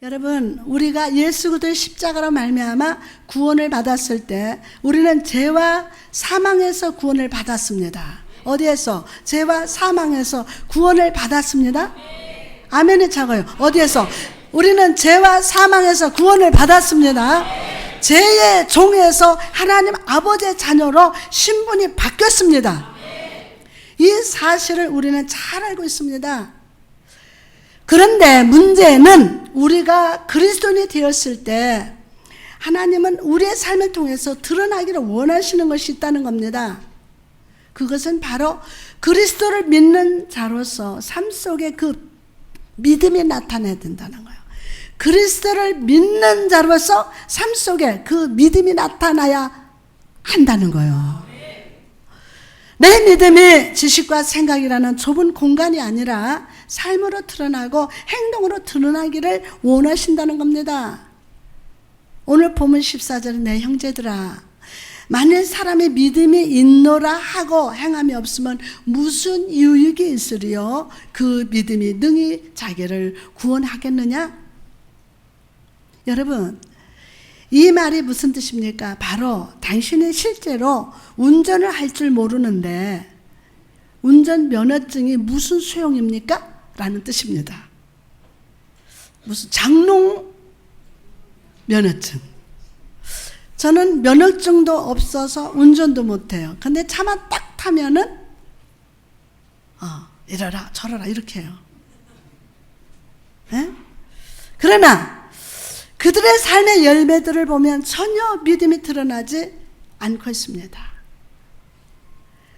여러분, 우리가 예수 그리스도의 십자가로 말미암아 구원을 받았을 때 우리는 죄와 사망에서 구원을 받았습니다. 어디에서? 죄와 사망에서 구원을 받았습니다. 아멘이 작아요. 어디에서? 우리는 죄와 사망에서 구원을 받았습니다. 죄의 종에서 하나님 아버지의 자녀로 신분이 바뀌었습니다. 이 사실을 우리는 잘 알고 있습니다. 그런데 문제는 우리가 그리스도인이 되었을 때 하나님은 우리의 삶을 통해서 드러나기를 원하시는 것이 있다는 겁니다. 그것은 바로 그리스도를 믿는 자로서 삶 속에 그 믿음이 나타나야 된다는 거예요. 그리스도를 믿는 자로서 삶 속에 그 믿음이 나타나야 한다는 거예요. 내 믿음이 지식과 생각이라는 좁은 공간이 아니라 삶으로 드러나고 행동으로 드러나기를 원하신다는 겁니다. 오늘 본문 14절에 내 형제들아, 만일 사람의 믿음이 있노라 하고 행함이 없으면 무슨 유익이 있으리요? 그 믿음이 능히 자기를 구원하겠느냐? 여러분, 이 말이 무슨 뜻입니까? 바로 당신이 실제로 운전을 할 줄 모르는데 운전 면허증이 무슨 소용입니까? 라는 뜻입니다. 무슨 장롱 면허증. 저는 면허증도 없어서 운전도 못해요. 근데 차만 딱 타면은 이러라 저러라 이렇게 해요. 네? 그러나 그들의 삶의 열매들을 보면 전혀 믿음이 드러나지 않고 있습니다.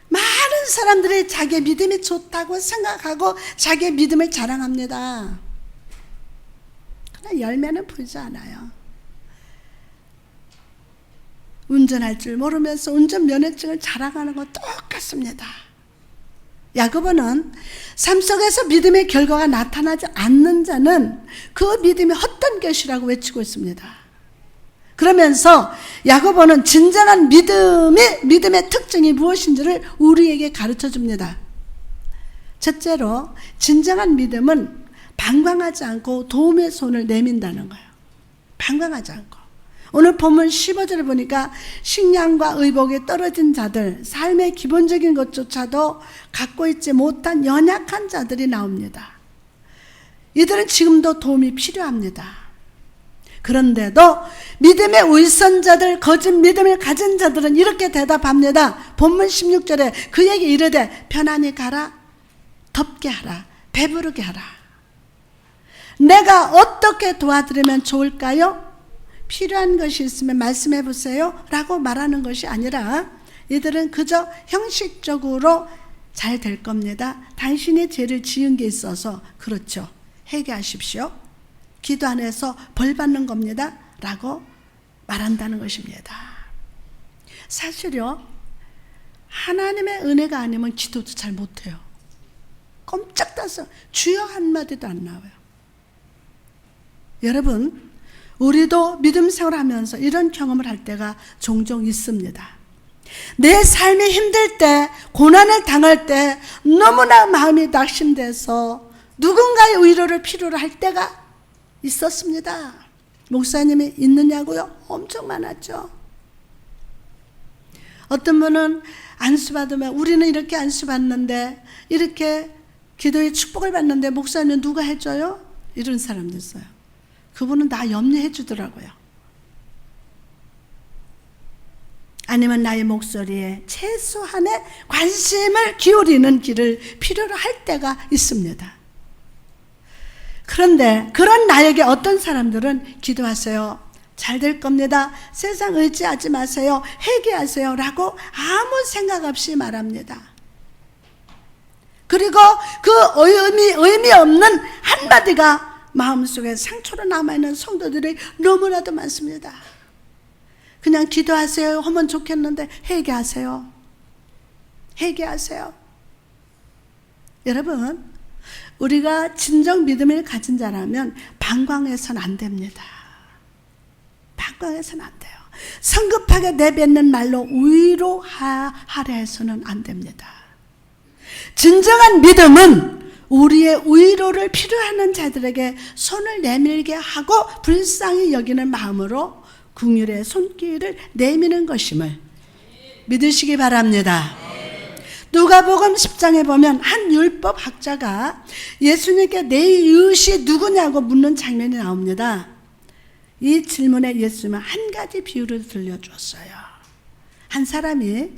많은 사람들이 자기의 믿음이 좋다고 생각하고 자기의 믿음을 자랑합니다. 그러나 열매는 보이지 않아요. 운전할 줄 모르면서 운전면허증을 자랑하는 건 똑같습니다. 야고보는 삶 속에서 믿음의 결과가 나타나지 않는 자는 그 믿음이 헛된 것이라고 외치고 있습니다. 그러면서 야고보는 진정한 믿음의 특징이 무엇인지를 우리에게 가르쳐 줍니다. 첫째로 진정한 믿음은 방황하지 않고 도움의 손을 내민다는 거예요. 방황하지 않고. 오늘 본문 15절을 보니까 식량과 의복에 떨어진 자들, 삶의 기본적인 것조차도 갖고 있지 못한 연약한 자들이 나옵니다. 이들은 지금도 도움이 필요합니다. 그런데도 믿음의 위선자들, 거짓 믿음을 가진 자들은 이렇게 대답합니다. 본문 16절에 그에게 이르되 편안히 가라, 덥게 하라, 배부르게 하라. 내가 어떻게 도와드리면 좋을까요? 필요한 것이 있으면 말씀해 보세요 라고 말하는 것이 아니라 이들은 그저 형식적으로 잘 될 겁니다. 당신이 죄를 지은 게 있어서 그렇죠. 회개하십시오. 기도 안 해서 벌 받는 겁니다 라고 말한다는 것입니다. 사실요, 하나님의 은혜가 아니면 기도도 잘 못해요. 꼼짝 따서 주여 한마디도 안 나와요. 여러분, 우리도 믿음 생활하면서 이런 경험을 할 때가 종종 있습니다. 내 삶이 힘들 때, 고난을 당할 때 너무나 마음이 낙심돼서 누군가의 위로를 필요로 할 때가 있었습니다. 목사님이 있느냐고요? 엄청 많았죠. 어떤 분은 안수받으면 우리는 이렇게 안수받는데, 이렇게 기도의 축복을 받는데 목사님 누가 해줘요? 이런 사람도 있어요. 그분은 나 염려해 주더라고요. 아니면 나의 목소리에 최소한의 관심을 기울이는 길을 필요로 할 때가 있습니다. 그런데 그런 나에게 어떤 사람들은 기도하세요. 잘 될 겁니다. 세상 의지하지 마세요. 회개하세요. 라고 아무 생각 없이 말합니다. 그리고 그 의미 없는 한마디가 마음속에 상처로 남아있는 성도들이 너무나도 많습니다. 그냥 기도하세요 하면 좋겠는데 회개하세요. 회개하세요. 여러분, 우리가 진정 믿음을 가진 자라면 방황해서는 안 됩니다. 방황해서는 안 돼요. 성급하게 내뱉는 말로 위로하려 해서는 안 됩니다. 진정한 믿음은 우리의 위로를 필요하는 자들에게 손을 내밀게 하고 불쌍히 여기는 마음으로 긍휼의 손길을 내미는 것임을 믿으시기 바랍니다. 누가복음 10장에 보면 한 율법 학자가 예수님께 내 이웃이 누구냐고 묻는 장면이 나옵니다. 이 질문에 예수님은 한 가지 비유를 들려주었어요. 한 사람이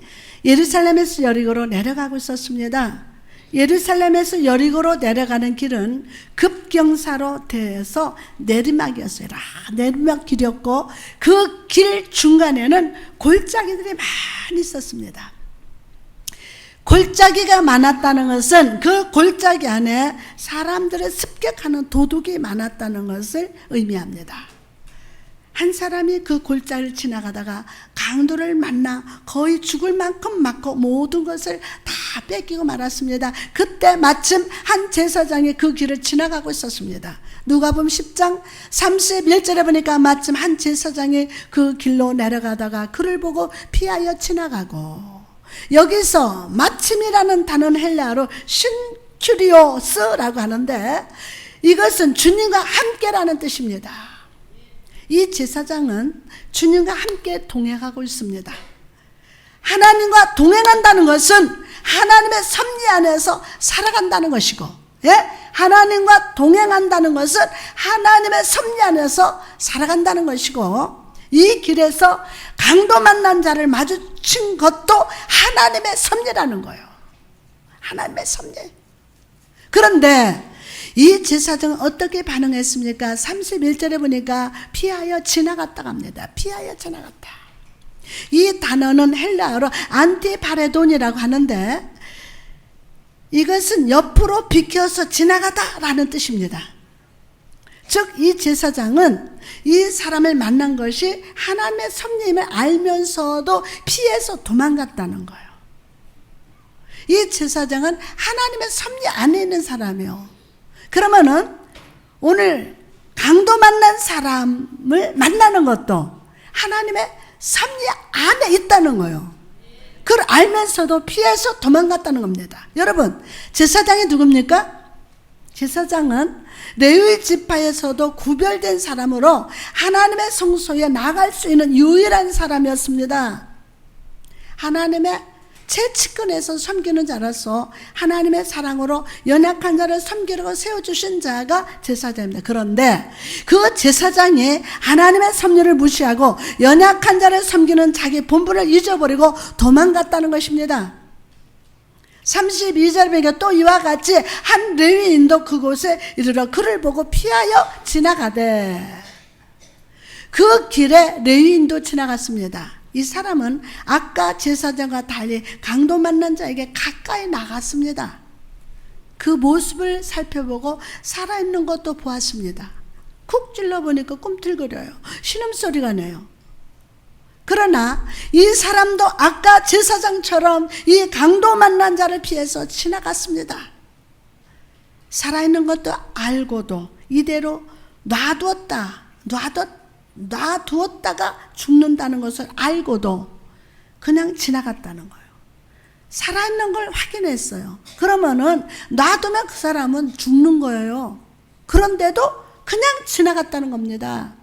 예루살렘에서 여리고로 내려가고 있었습니다. 예루살렘에서 여리고로 내려가는 길은 급경사로 돼서 내리막이었어요. 내리막 길이었고 그 길 중간에는 골짜기들이 많이 있었습니다. 골짜기가 많았다는 것은 그 골짜기 안에 사람들을 습격하는 도둑이 많았다는 것을 의미합니다. 한 사람이 그 골짜기를 지나가다가 강도를 만나 거의 죽을 만큼 맞고 모든 것을 다 뺏기고 말았습니다. 그때 마침 한 제사장이 그 길을 지나가고 있었습니다. 누가복음 10장 31절에 보니까 마침 한 제사장이 그 길로 내려가다가 그를 보고 피하여 지나가고, 여기서 마침이라는 단어는 헬라어로 신큐리오스라고 하는데 이것은 주님과 함께라는 뜻입니다. 이 제사장은 주님과 함께 동행하고 있습니다. 하나님과 동행한다는 것은 하나님의 섭리 안에서 살아간다는 것이고, 하나님과 동행한다는 것은 하나님의 섭리 안에서 살아간다는 것이고, 이 길에서 강도 만난 자를 마주친 것도 하나님의 섭리라는 거예요. 하나님의 섭리. 그런데 이 제사장은 어떻게 반응했습니까? 31절에 보니까 피하여 지나갔다고 합니다. 피하여 지나갔다. 이 단어는 헬라어로 안티파레돈이라고 하는데 이것은 옆으로 비켜서 지나가다라는 뜻입니다. 즉 이 제사장은 이 사람을 만난 것이 하나님의 섭리임을 알면서도 피해서 도망갔다는 거예요. 이 제사장은 하나님의 섭리 안에 있는 사람이에요. 그러면은 오늘 강도 만난 사람을 만나는 것도 하나님의 섭리 안에 있다는 거예요. 그걸 알면서도 피해서 도망갔다는 겁니다. 여러분, 제사장이 누굽니까? 제사장은 레위 지파에서도 구별된 사람으로 하나님의 성소에 나갈 수 있는 유일한 사람이었습니다. 하나님의 채치권에서 섬기는 자로서 하나님의 사랑으로 연약한 자를 섬기려고 세워주신 자가 제사장입니다. 그런데 그 제사장이 하나님의 섭리를 무시하고 연약한 자를 섬기는 자기 본분을 잊어버리고 도망갔다는 것입니다. 32절 보니까 또 이와 같이 한 레위인도 그곳에 이르러 그를 보고 피하여 지나가되, 그 길에 레위인도 지나갔습니다. 이 사람은 아까 제사장과 달리 강도 만난 자에게 가까이 나갔습니다. 그 모습을 살펴보고 살아있는 것도 보았습니다. 쿡 찔러보니까 꿈틀거려요. 신음소리가 나요. 그러나 이 사람도 아까 제사장처럼 이 강도 만난 자를 피해서 지나갔습니다. 살아있는 것도 알고도 이대로 놔두었다가 죽는다는 것을 알고도 그냥 지나갔다는 거예요. 살아있는 걸 확인했어요. 그러면은 놔두면 그 사람은 죽는 거예요. 그런데도 그냥 지나갔다는 겁니다.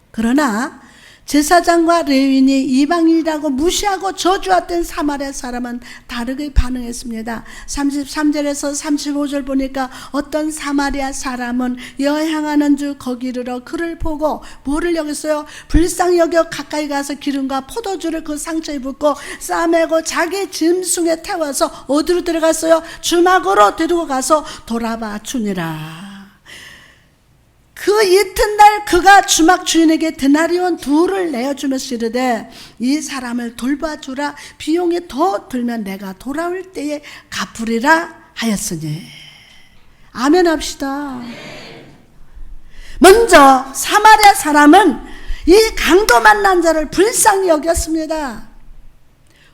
그러나 제사장과 레위인이 이방인이라고 무시하고 저주했던 사마리아 사람은 다르게 반응했습니다. 33절에서 35절 보니까 어떤 사마리아 사람은 여행하는 중 거기 이르러 그를 보고 뭐를 여겼어요? 불쌍히 여겨 가까이 가서 기름과 포도주를 그 상처에 붓고 싸매고 자기 짐승에 태워서 어디로 데려갔어요? 주막으로 데리고 가서 돌아봐 주니라. 그 이튿날 그가 주막 주인에게 데나리온 2를 내어주면서 이르되 이 사람을 돌봐주라. 비용이 더 들면 내가 돌아올 때에 갚으리라 하였으니. 아멘 합시다. 먼저 사마리아 사람은 이 강도 만난 자를 불쌍히 여겼습니다.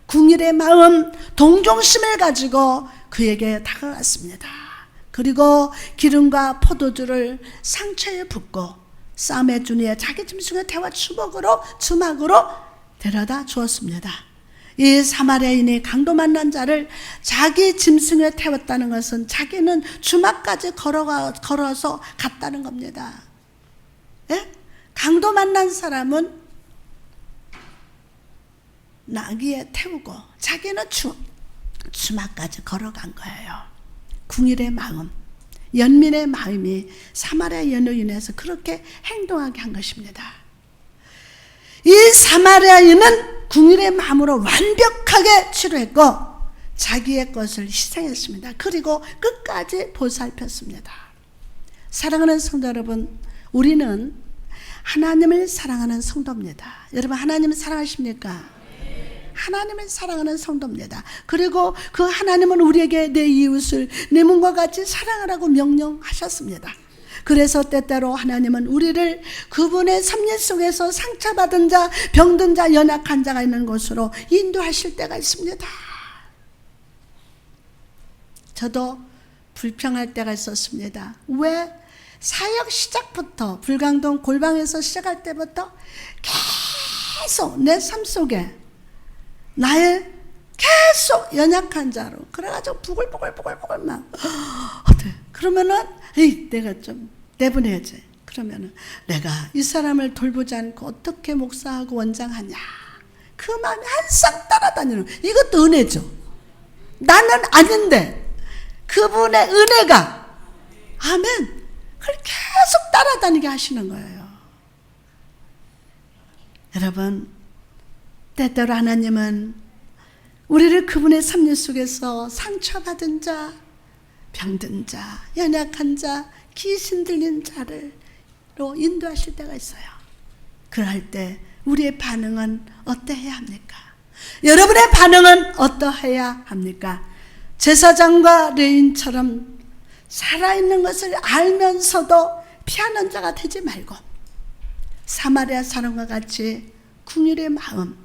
궁일의 마음, 동정심을 가지고 그에게 다가갔습니다. 그리고 기름과 포도주를 상처에 붓고 쌈에 주니에 자기 짐승을 태워 주막으로 데려다 주었습니다. 이 사마리아인이 강도 만난 자를 자기 짐승에 태웠다는 것은 자기는 주막까지 걸어서 갔다는 겁니다. 예? 강도 만난 사람은 나귀에 태우고 자기는 주막까지 걸어간 거예요. 궁일의 마음, 연민의 마음이 사마리아 여인으로 인해서 그렇게 행동하게 한 것입니다. 이 사마리아인은 궁일의 마음으로 완벽하게 치료했고 자기의 것을 희생했습니다. 그리고 끝까지 보살폈습니다. 사랑하는 성도 여러분, 우리는 하나님을 사랑하는 성도입니다. 여러분, 하나님을 사랑하십니까? 하나님을 사랑하는 성도입니다. 그리고 그 하나님은 우리에게 내 이웃을 내 몸과 같이 사랑하라고 명령하셨습니다. 그래서 때때로 하나님은 우리를 그분의 섭리 속에서 상처받은 자, 병든 자, 연약한 자가 있는 곳으로 인도하실 때가 있습니다. 저도 불평할 때가 있었습니다. 왜 사역 시작부터 불광동 골방에서 시작할 때부터 계속 내 삶 속에 나의 계속 연약한 자로 그래가지고 부글부글 막 그러면은 내가 좀 내보내야지. 그러면은 내가 이 사람을 돌보지 않고 어떻게 목사하고 원장하냐, 그 마음이 항상 따라다니는, 이것도 은혜죠. 나는 아닌데 그분의 은혜가, 아멘, 그걸 계속 따라다니게 하시는 거예요. 여러분, 때때로 하나님은 우리를 그분의 섭리 속에서 상처받은 자, 병든 자, 연약한 자, 귀신 들린 자를로 인도하실 때가 있어요. 그럴 때 우리의 반응은 어떠해야 합니까? 여러분의 반응은 어떠해야 합니까? 제사장과 레인처럼 살아있는 것을 알면서도 피하는 자가 되지 말고 사마리아 사람과 같이 궁일의 마음,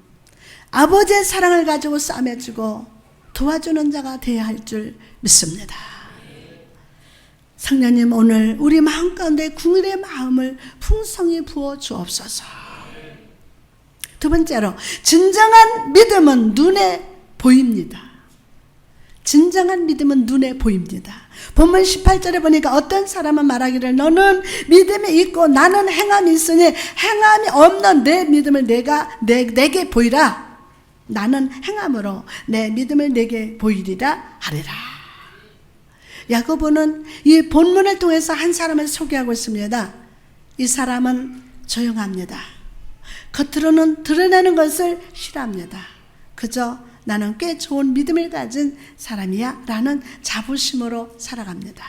아버지의 사랑을 가지고 싸매주고 도와주는 자가 되어야 할 줄 믿습니다. 성령님, 오늘 우리 마음 가운데 궁일의 마음을 풍성히 부어 주옵소서. 두 번째로, 진정한 믿음은 눈에 보입니다. 진정한 믿음은 눈에 보입니다. 본문 18절에 보니까 어떤 사람은 말하기를 너는 믿음이 있고 나는 행함이 있으니 행함이 없는 내 믿음을 내게 보이라. 나는 행함으로 내 믿음을 내게 보이리라 하리라. 야고보는 이 본문을 통해서 한 사람을 소개하고 있습니다. 이 사람은 조용합니다. 겉으로는 드러내는 것을 싫어합니다. 그저 나는 꽤 좋은 믿음을 가진 사람이야 라는 자부심으로 살아갑니다.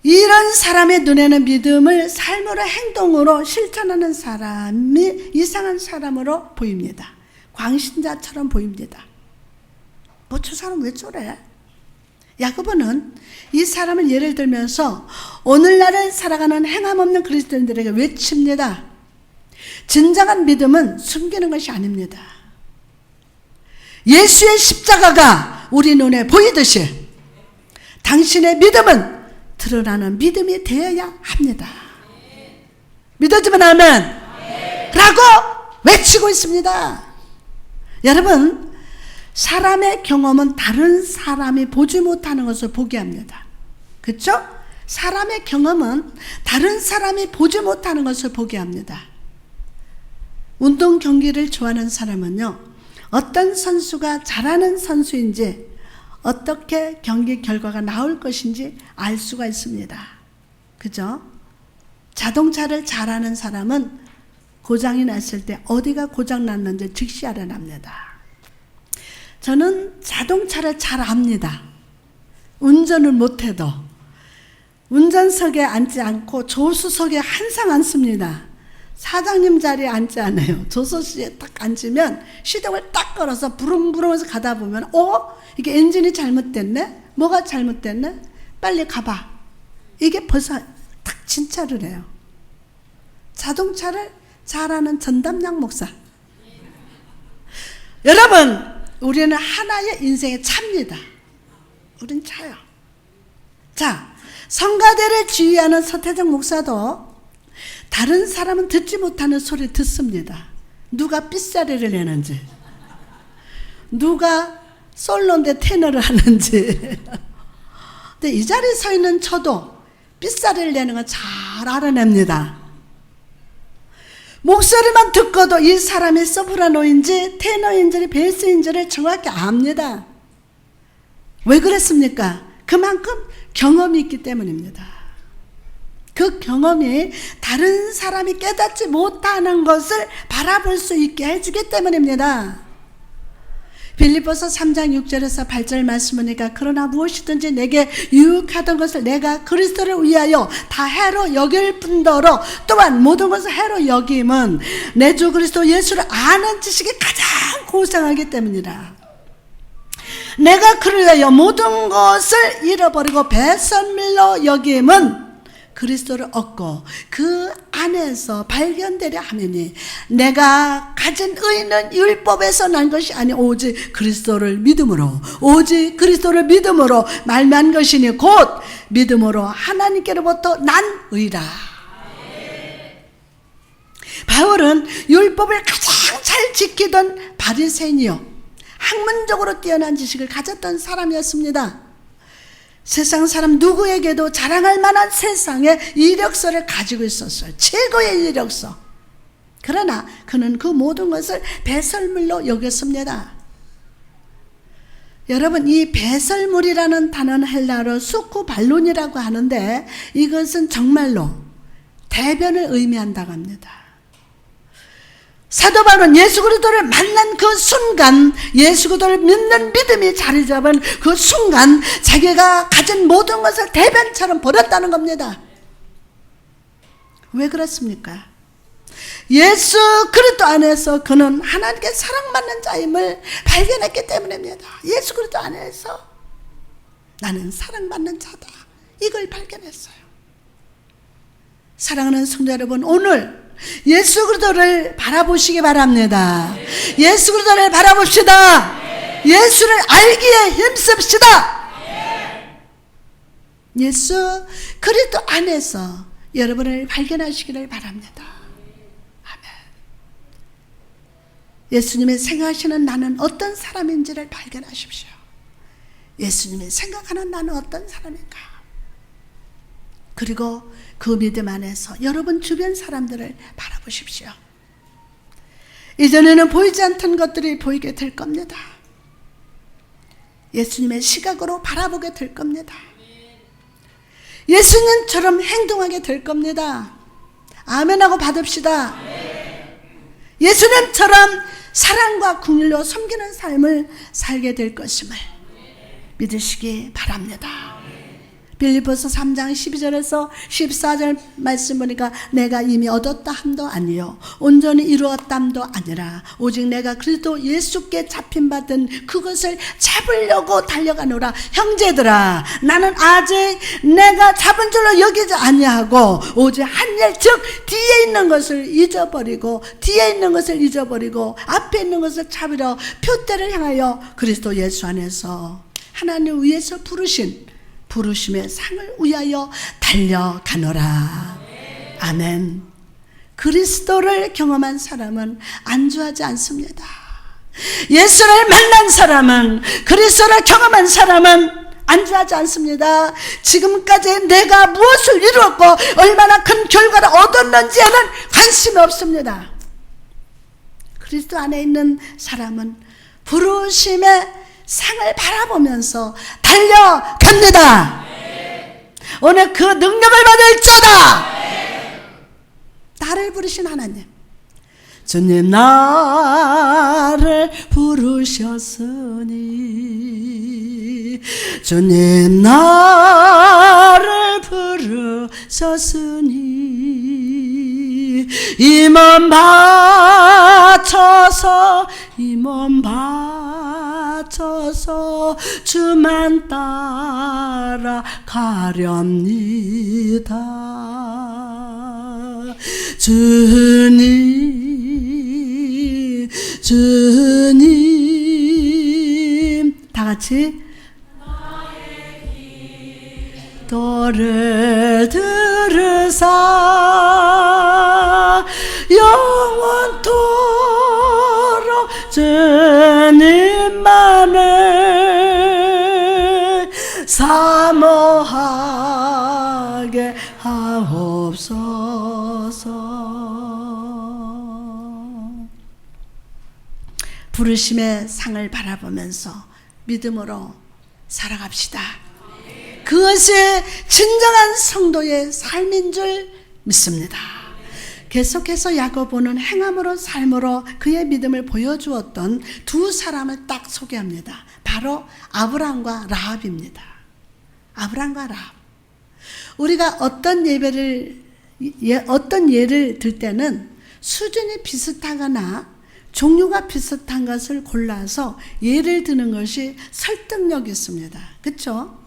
이런 사람의 눈에는 믿음을 삶으로, 행동으로 실천하는 사람이 이상한 사람으로 보입니다. 광신자처럼 보입니다. 저 사람 왜 저래? 야고보는 이 사람을 예를 들면서 오늘날을 살아가는 행함없는 그리스도인들에게 외칩니다. 진정한 믿음은 숨기는 것이 아닙니다. 예수의 십자가가 우리 눈에 보이듯이 당신의 믿음은 드러나는 믿음이 되어야 합니다. 믿어지면 아멘 라고 외치고 있습니다. 여러분, 사람의 경험은 다른 사람이 보지 못하는 것을 보게 합니다. 그렇죠? 사람의 경험은 다른 사람이 보지 못하는 것을 보게 합니다. 운동 경기를 좋아하는 사람은요, 어떤 선수가 잘하는 선수인지, 어떻게 경기 결과가 나올 것인지 알 수가 있습니다. 그죠? 자동차를 잘하는 사람은 고장이 났을 때 어디가 고장 났는지 즉시 알아납니다. 저는 자동차를 잘 압니다. 운전을 못해도 운전석에 앉지 않고 조수석에 항상 앉습니다. 사장님 자리에 앉지 않아요. 조수석에 딱 앉으면 시동을 딱 걸어서 부릉부릉해서 가다 보면 이게 엔진이 잘못됐네? 뭐가 잘못됐네? 빨리 가봐. 이게 벌써 딱 진찰을 해요. 자동차를 잘하는 전담양 목사. 여러분, 우리는 하나의 인생에 찹니다. 우린 차요. 자, 성가대를 지휘하는 서태정 목사도 다른 사람은 듣지 못하는 소리 듣습니다. 누가 삐싸리를 내는지. 누가 솔로인데 테너를 하는지. 근데 이 자리에 서 있는 저도 빗소리를 내는 건 잘 알아냅니다. 목소리만 듣고도 이 사람이 소프라노인지 테너인지 베이스인지를 정확히 압니다. 왜 그랬습니까? 그만큼 경험이 있기 때문입니다. 그 경험이 다른 사람이 깨닫지 못하는 것을 바라볼 수 있게 해주기 때문입니다. 빌립보서 3장 6절에서 8절 말씀하니까 그러나 무엇이든지 내게 유익하던 것을 내가 그리스도를 위하여 다 해로 여길 뿐더러 또한 모든 것을 해로 여김은 내 주 그리스도 예수를 아는 지식이 가장 고상하기 때문이라. 내가 그를 위하여 모든 것을 잃어버리고 배선밀로 여김은 그리스도를 얻고 그 안에서 발견되려 하매니 내가 가진 의는 율법에서 난 것이 아니 오직 그리스도를 믿음으로 오직 그리스도를 믿음으로 말미암은 것이니 곧 믿음으로 하나님께로부터 난 의라. 바울은 율법을 가장 잘 지키던 바리새인이요 학문적으로 뛰어난 지식을 가졌던 사람이었습니다. 세상 사람 누구에게도 자랑할 만한 세상의 이력서를 가지고 있었어요. 최고의 이력서. 그러나 그는 그 모든 것을 배설물로 여겼습니다. 여러분, 이 배설물이라는 단어는 헬라어로 수쿠발론이라고 하는데 이것은 정말로 대변을 의미한다고 합니다. 사도 바울은 예수 그리스도를 만난 그 순간, 예수 그리스도를 믿는 믿음이 자리 잡은 그 순간 자기가 가진 모든 것을 대변처럼 버렸다는 겁니다. 왜 그렇습니까? 예수 그리스도 안에서 그는 하나님께 사랑받는 자임을 발견했기 때문입니다. 예수 그리스도 안에서 나는 사랑받는 자다, 이걸 발견했어요. 사랑하는 성도 여러분, 오늘 예수 그리스도를 바라보시기 바랍니다. 예수 그리스도를 바라봅시다. 예수를 알기에 힘씁시다. 예수 그리스도 안에서 여러분을 발견하시기를 바랍니다. 아멘. 예수님이 생각하시는 나는 어떤 사람인지를 발견하십시오. 예수님이 생각하는 나는 어떤 사람인가. 그리고 그 믿음 안에서 여러분 주변 사람들을 바라보십시오. 이전에는 보이지 않던 것들이 보이게 될 겁니다. 예수님의 시각으로 바라보게 될 겁니다. 예수님처럼 행동하게 될 겁니다. 아멘하고 받읍시다. 예수님처럼 사랑과 긍휼로 섬기는 삶을 살게 될 것임을 믿으시기 바랍니다. 빌립보서 3장 12절에서 14절 말씀 보니까 내가 이미 얻었다 함도 아니요 온전히 이루었다 함도 아니라 오직 내가 그리스도 예수께 잡힌 받은 그것을 잡으려고 달려가노라. 형제들아, 나는 아직 내가 잡은 줄로 여기지 아니하고 오직 한 일, 즉 뒤에 있는 것을 잊어버리고 앞에 있는 것을 잡으려 표대를 향하여 그리스도 예수 안에서 하나님 위에서 부르심의 상을 위하여 달려가노라. 아멘. 그리스도를 경험한 사람은 안주하지 않습니다. 예수를 만난 사람은, 그리스도를 경험한 사람은 안주하지 않습니다. 지금까지 내가 무엇을 이루었고 얼마나 큰 결과를 얻었는지에는 관심이 없습니다. 그리스도 안에 있는 사람은 부르심의 상을 바라보면서 달려갑니다. 오늘 그 능력을 받을 자다. 나를 부르신 하나님, 주님 나를 부르셨으니, 주님 나를 부르셨으니 이 몸 바쳐서 주만 따라가렵니다. 주님 다같이 기도를 들으사 영원토록 주님만 주옵소서. 부르심의 상을 바라보면서 믿음으로 살아갑시다. 그것이 진정한 성도의 삶인 줄 믿습니다. 계속해서 야고보는 행함으로 삶으로 그의 믿음을 보여주었던 두 사람을 딱 소개합니다. 바로 아브람과 라합입니다. 아브람과 라합. 우리가 어떤 예를 들 때는 수준이 비슷하거나 종류가 비슷한 것을 골라서 예를 드는 것이 설득력이 있습니다. 그렇죠?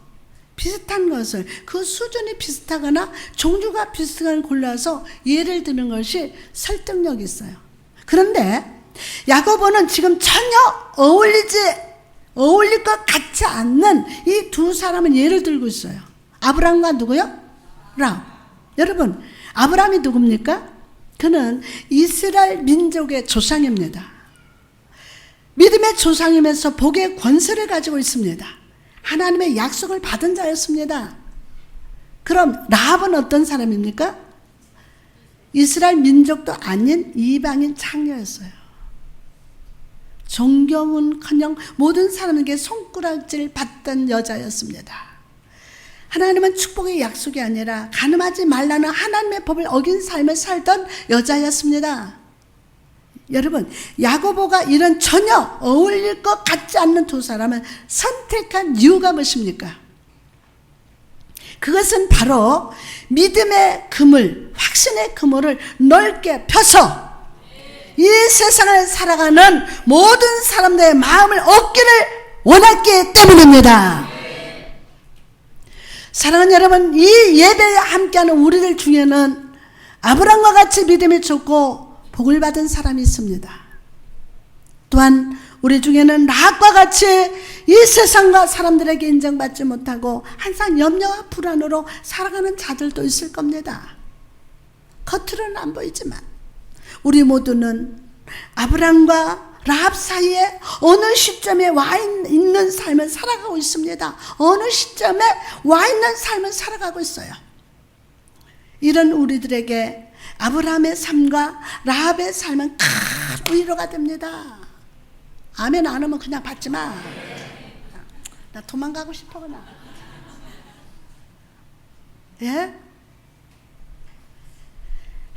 비슷한 것을, 그 수준이 비슷하거나 종류가 비슷한 걸 골라서 예를 드는 것이 설득력이 있어요. 그런데 야고보는 지금 전혀 어울릴 것 같지 않는 이 두 사람은 예를 들고 있어요. 아브람과 누구요? 람. 여러분, 아브람이 누굽니까? 그는 이스라엘 민족의 조상입니다. 믿음의 조상이면서 복의 권세를 가지고 있습니다. 하나님의 약속을 받은 자였습니다. 그럼 라합은 어떤 사람입니까? 이스라엘 민족도 아닌 이방인 창녀였어요. 존경은커녕 모든 사람에게 손가락질 받던 여자였습니다. 하나님은 축복의 약속이 아니라 간음하지 말라는 하나님의 법을 어긴 삶을 살던 여자였습니다. 여러분, 야고보가 이런 전혀 어울릴 것 같지 않는 두 사람을 선택한 이유가 무엇입니까? 그것은 바로 믿음의 그물, 확신의 그물을 넓게 펴서 이 세상을 살아가는 모든 사람들의 마음을 얻기를 원했기 때문입니다. 사랑하는 여러분, 이 예배에 함께하는 우리들 중에는 아브람과 같이 믿음이 좋고 복을 받은 사람이 있습니다. 또한 우리 중에는 라합과 같이 이 세상과 사람들에게 인정받지 못하고 항상 염려와 불안으로 살아가는 자들도 있을 겁니다. 겉으로는 안 보이지만 우리 모두는 아브람과 라합 사이에 어느 시점에 와 있는 삶을 살아가고 있습니다. 어느 시점에 와 있는 삶을 살아가고 있어요. 이런 우리들에게 아브라함의 삶과 라합의 삶은 큰 위로가 됩니다. 아멘 안 하면 그냥 받지 마. 나 도망가고 싶어 그냥. 예?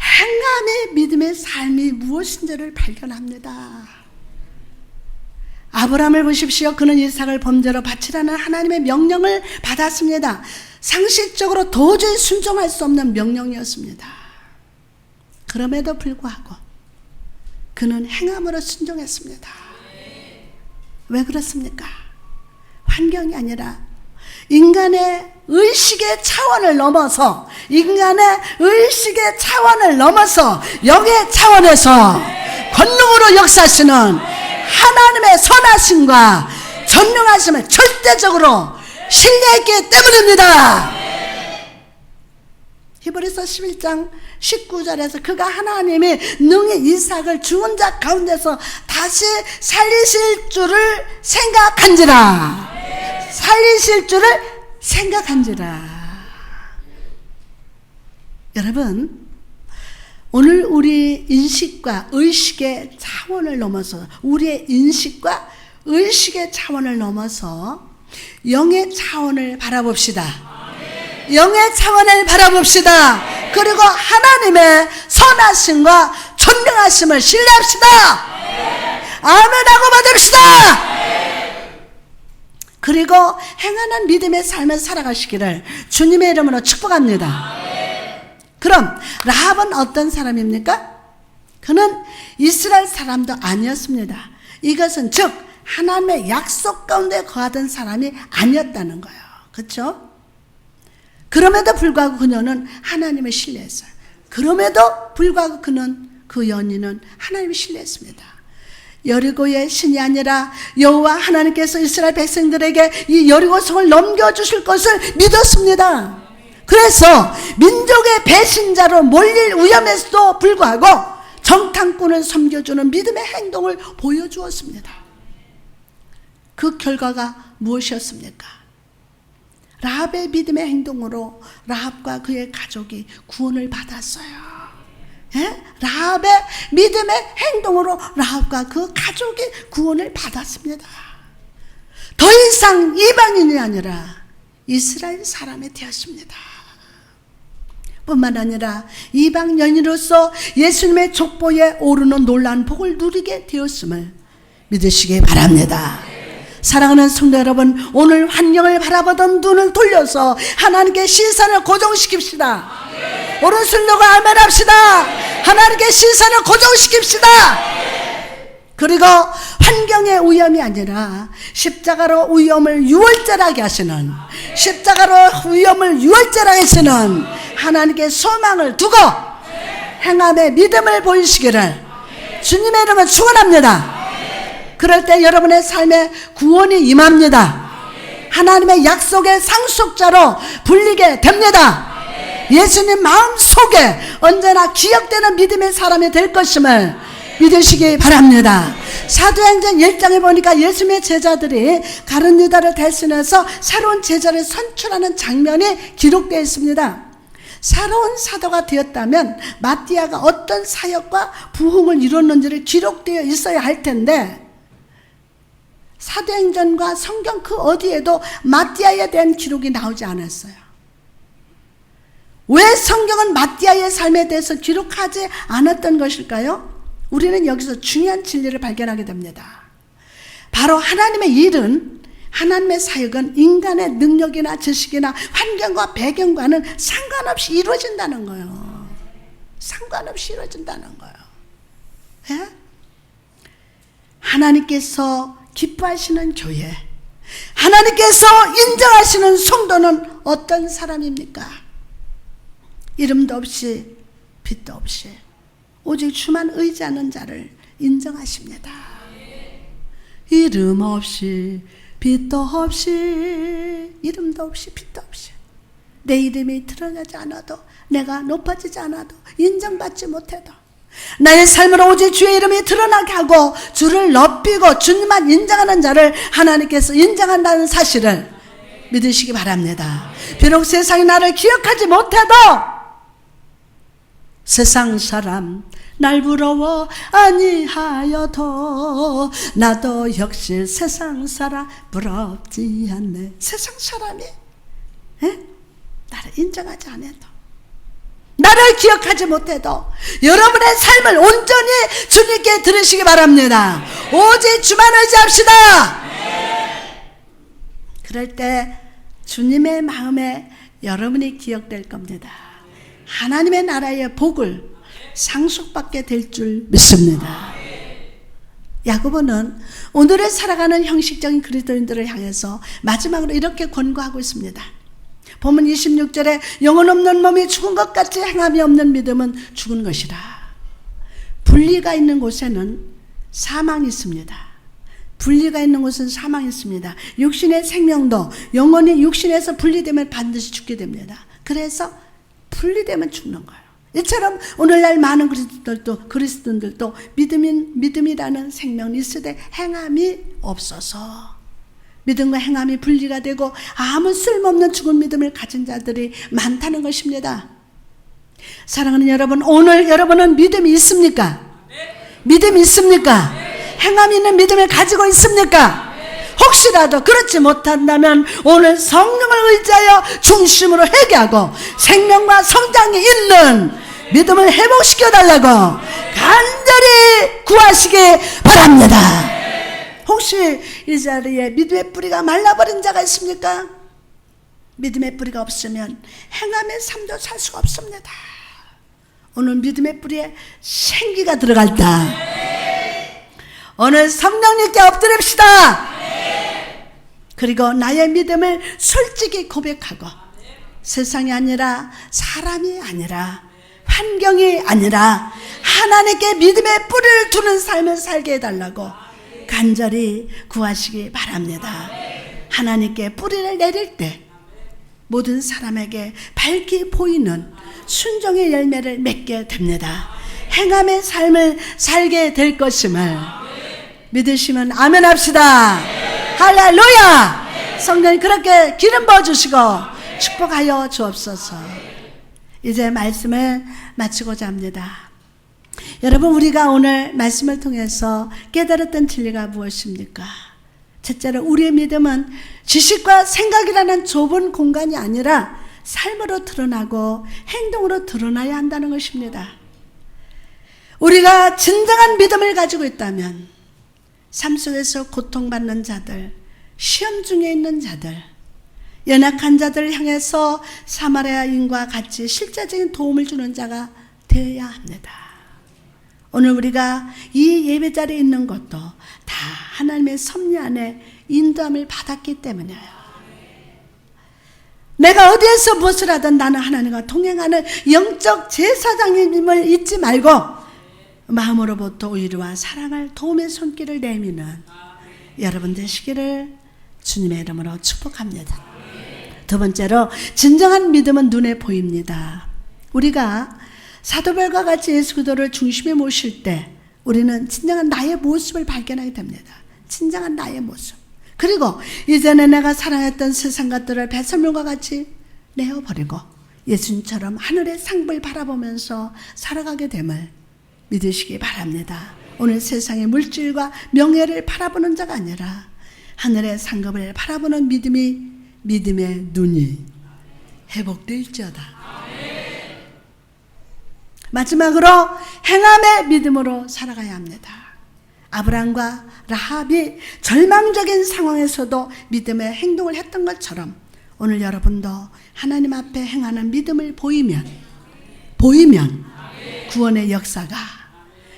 행함의 믿음의 삶이 무엇인지를 발견합니다. 아브라함을 보십시오. 그는 이삭을 범죄로 바치라는 하나님의 명령을 받았습니다. 상식적으로 도저히 순종할 수 없는 명령이었습니다. 그럼에도 불구하고 그는 행함으로 순종했습니다. 왜 그렇습니까? 환경이 아니라 인간의 의식의 차원을 넘어서 영의 차원에서 권능으로 역사하시는 하나님의 선하심과 전능하심을 절대적으로 신뢰했기 때문입니다. 히브리서 11장 19절에서 그가 하나님이 능히 이삭을 죽은 자 가운데서 다시 살리실 줄을 생각한지라. 여러분, 오늘 우리 인식과 의식의 차원을 넘어서 우리의 인식과 의식의 차원을 넘어서 영의 차원을 바라봅시다. 영의 차원을 바라봅시다. 그리고 하나님의 선하심과 전능하심을 신뢰합시다. 아멘하고 받읍시다. 그리고 행하는 믿음의 삶을 살아가시기를 주님의 이름으로 축복합니다. 그럼 라합은 어떤 사람입니까? 그는 이스라엘 사람도 아니었습니다. 이것은 즉 하나님의 약속 가운데 거하던 사람이 아니었다는 거예요. 그렇죠? 그럼에도 불구하고 그녀는 하나님을 신뢰했어요. 그럼에도 불구하고 그 연인은 하나님을 신뢰했습니다. 여리고의 신이 아니라 여호와 하나님께서 이스라엘 백성들에게 이 여리고성을 넘겨주실 것을 믿었습니다. 그래서 민족의 배신자로 몰릴 위험에서도 불구하고 정탐꾼을 섬겨주는 믿음의 행동을 보여주었습니다. 그 결과가 무엇이었습니까? 라합의 믿음의 행동으로 라합과 그의 가족이 구원을 받았어요. 예? 라합의 믿음의 행동으로 라합과 그 가족이 구원을 받았습니다. 더 이상 이방인이 아니라 이스라엘 사람이 되었습니다. 뿐만 아니라 이방 여인으로서 예수님의 족보에 오르는 놀라운 복을 누리게 되었음을 믿으시기 바랍니다. 사랑하는 성도 여러분, 오늘 환경을 바라보던 눈을 돌려서 하나님께 시선을 고정시킵시다. 오른손 들고 아멘합시다. 하나님께 시선을 고정시킵시다. 그리고 환경의 위험이 아니라 십자가로 위험을 유월절하게 하시는, 십자가로 위험을 유월절하게 하시는 하나님께 소망을 두고 행함의 믿음을 보이시기를 주님의 이름으로 축원합니다. 그럴 때 여러분의 삶에 구원이 임합니다. 하나님의 약속의 상속자로 불리게 됩니다. 예수님 마음속에 언제나 기억되는 믿음의 사람이 될 것임을 믿으시기 바랍니다. 사도행전 1장에 보니까 예수님의 제자들이 가룟 유다를 대신해서 새로운 제자를 선출하는 장면이 기록되어 있습니다. 새로운 사도가 되었다면 마띠아가 어떤 사역과 부흥을 이뤘는지를 기록되어 있어야 할 텐데, 사도행전과 성경 그 어디에도 마띠아에 대한 기록이 나오지 않았어요. 왜 성경은 마띠아의 삶에 대해서 기록하지 않았던 것일까요? 우리는 여기서 중요한 진리를 발견하게 됩니다. 바로 하나님의 일은, 하나님의 사역은 인간의 능력이나 지식이나 환경과 배경과는 상관없이 이루어진다는 거예요. 상관없이 이루어진다는 거예요. 예? 하나님께서 기뻐하시는 교회, 하나님께서 인정하시는 성도는 어떤 사람입니까? 이름도 없이 빛도 없이 오직 주만 의지하는 자를 인정하십니다. 이름 없이 빛도 없이, 이름도 없이 빛도 없이, 내 이름이 드러나지 않아도, 내가 높아지지 않아도, 인정받지 못해도 나의 삶으로 오직 주의 이름이 드러나게 하고 주를 높이고 주님만 인정하는 자를 하나님께서 인정한다는 사실을 믿으시기 바랍니다. 비록 세상이 나를 기억하지 못해도 세상 사람 날 부러워 아니하여도 나도 역시 세상 사람 부럽지 않네. 세상 사람이 나를 인정하지 않아도, 나를 기억하지 못해도 여러분의 삶을 온전히 주님께 들으시기 바랍니다. 오직 주만 의지합시다. 그럴 때 주님의 마음에 여러분이 기억될 겁니다. 하나님의 나라의 복을 상속받게 될 줄 믿습니다. 야고보는 오늘을 살아가는 형식적인 그리스도인들을 향해서 마지막으로 이렇게 권고하고 있습니다. 본문 26절에 영혼 없는 몸이 죽은 것 같이 행함이 없는 믿음은 죽은 것이라. 분리가 있는 곳에는 사망이 있습니다. 분리가 있는 곳은 사망이 있습니다. 육신의 생명도 영혼이 육신에서 분리되면 반드시 죽게 됩니다. 그래서 분리되면 죽는 거예요. 이처럼 오늘날 많은 그리스도인들도 믿음이라는 생명이 있으되 행함이 없어서 믿음과 행함이 분리가 되고 아무 쓸모없는 죽은 믿음을 가진 자들이 많다는 것입니다. 사랑하는 여러분, 오늘 여러분은 믿음이 있습니까? 믿음이 있습니까? 행함이 있는 믿음을 가지고 있습니까? 혹시라도 그렇지 못한다면 오늘 성령을 의지하여 중심으로 회개하고 생명과 성장이 있는 믿음을 회복시켜달라고 간절히 구하시기 바랍니다. 혹시 이 자리에 믿음의 뿌리가 말라버린 자가 있습니까? 믿음의 뿌리가 없으면 행함의 삶도 살 수가 없습니다. 오늘 믿음의 뿌리에 생기가 들어갈 때 오늘 성령님께 엎드립시다. 그리고 나의 믿음을 솔직히 고백하고 세상이 아니라 사람이 아니라 환경이 아니라 하나님께 믿음의 뿌리를 두는 삶을 살게 해달라고 간절히 구하시기 바랍니다. 하나님께 뿌리를 내릴 때 모든 사람에게 밝게 보이는 순종의 열매를 맺게 됩니다. 행함의 삶을 살게 될 것임을 믿으시면 아멘 합시다. 할렐루야. 성령님 그렇게 기름 부어주시고 축복하여 주옵소서. 이제 말씀을 마치고자 합니다. 여러분, 우리가 오늘 말씀을 통해서 깨달았던 진리가 무엇입니까? 첫째로 우리의 믿음은 지식과 생각이라는 좁은 공간이 아니라 삶으로 드러나고 행동으로 드러나야 한다는 것입니다. 우리가 진정한 믿음을 가지고 있다면 삶 속에서 고통받는 자들, 시험 중에 있는 자들, 연약한 자들을 향해서 사마리아인과 같이 실제적인 도움을 주는 자가 되어야 합니다. 오늘 우리가 이 예배 자리에 있는 것도 다 하나님의 섭리 안에 인도함을 받았기 때문이에요. 내가 어디에서 무엇을 하든 나는 하나님과 동행하는 영적 제사장님을 잊지 말고 마음으로부터 의리와 사랑을 도움의 손길을 내미는 여러분 되시기를 주님의 이름으로 축복합니다. 두 번째로 진정한 믿음은 눈에 보입니다. 우리가 사도별과 같이 예수 그리스도를 중심에 모실 때 우리는 진정한 나의 모습을 발견하게 됩니다. 진정한 나의 모습. 그리고 이전에 내가 사랑했던 세상 것들을 배설물과 같이 내어버리고 예수님처럼 하늘의 상을 바라보면서 살아가게 됨을 믿으시기 바랍니다. 오늘 세상의 물질과 명예를 바라보는 자가 아니라 하늘의 상급을 바라보는 믿음의 눈이 회복될지어다. 마지막으로 행함의 믿음으로 살아가야 합니다. 아브라함과 라합이 절망적인 상황에서도 믿음의 행동을 했던 것처럼 오늘 여러분도 하나님 앞에 행하는 믿음을 보이면 구원의 역사가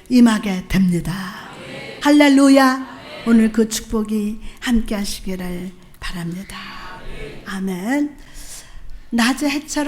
임하게 됩니다. 할렐루야. 오늘 그 축복이 함께 하시기를 바랍니다. 아멘. 낮의 해처럼